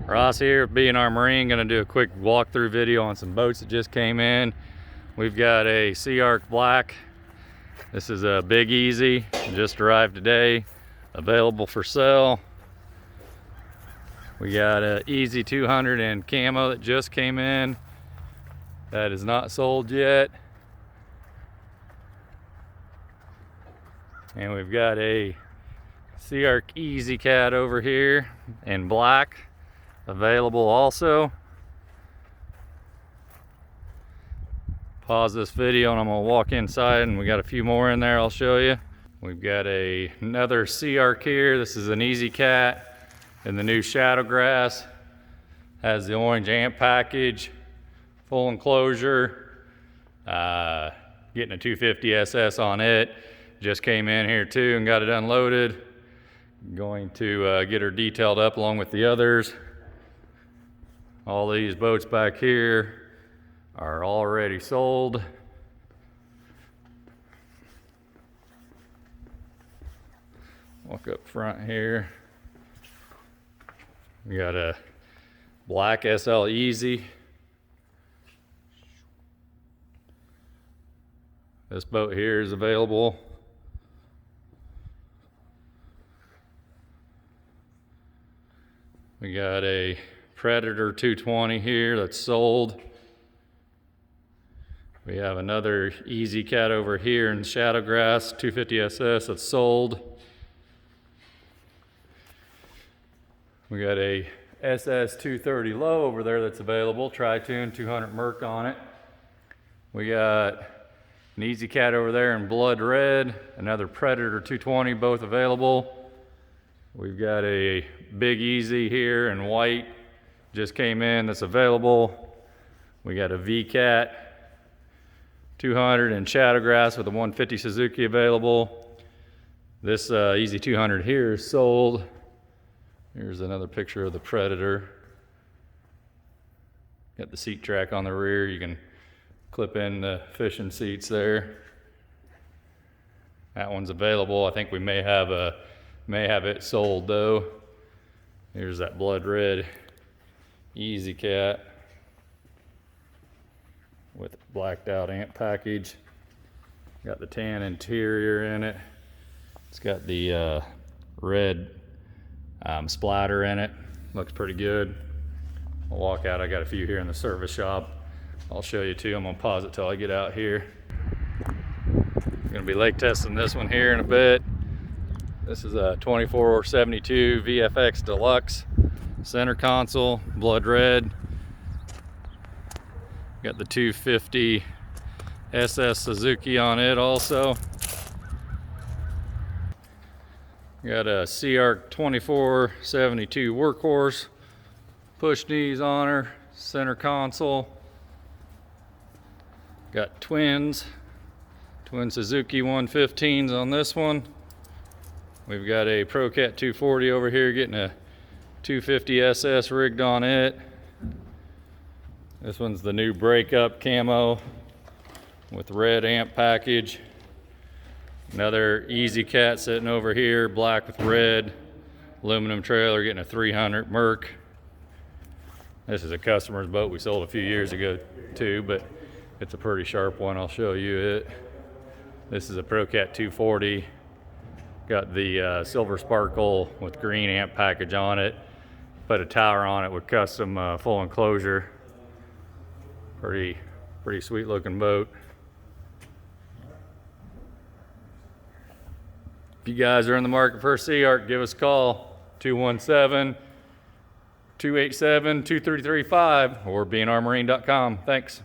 Ross here, B&R Marine, gonna do a quick walkthrough video on some boats that just came in. We've got a Seaark Black. This is a Big Easy, just arrived today, available for sale. We got a Easy 200 in camo that just came in. That is not sold yet. And we've got a Seaark Easy Cat over here in black, available also. Pause this video and I'm gonna walk inside, and we got a few more in there I'll show you. We've got another Seaark here. This is an Easy Cat in the new Shadow Grass. Has the orange amp package, full enclosure, getting a 250 SS on it. Just came in here too and got it unloaded. Going to get her detailed up along with the others. All these boats back here are already sold. Walk up front here. We got a black SL Easy. This boat here is available. We got a Predator 220 here that's sold. We have another Easy Cat over here in Shadow Grass, 250 SS, that's sold. We got a SS 230 low over there that's available, tri-tune, 200 Merc on it. We got an Easy Cat over there in blood red, another Predator 220, both available. We've got a Big Easy here in white, just came in, that's available. We got a V-Cat 200 in Shadow Grass with a 150 Suzuki available. This Easy 200 here is sold. Here's another picture of the Predator. Got the seat track on the rear. You can clip in the fishing seats there. That one's available. I think we may have it sold though. Here's that blood red Easy Cat with blacked out amp package. Got the tan interior in it. It's got the red splatter in it. Looks pretty good. I'll walk out. I got a few here in the service shop. I'll show you too. I'm gonna pause it till I get out here. I'm gonna be lake testing this one here in a bit. This is a 2472 VFX Deluxe center console, blood red. Got the 250 SS Suzuki on it also. Got a Seaark 2472 Workhorse, push knees on her, center console. Got twin Suzuki 115s on this one. We've got a ProCat 240 over here getting a 250 SS rigged on it. This one's the new breakup camo with red amp package. Another Easy Cat sitting over here, black with red, aluminum trailer, getting a 300 Merc. This is a customer's boat we sold a few years ago too, but it's a pretty sharp one. I'll show you it. This is a ProCat 240. Got the silver sparkle with green amp package on it. Put a tower on it with custom full enclosure. Pretty sweet looking boat. If you guys are in the market for a Seaark, give us a call, 217-287-2335 or bnrmarine.com. Thanks.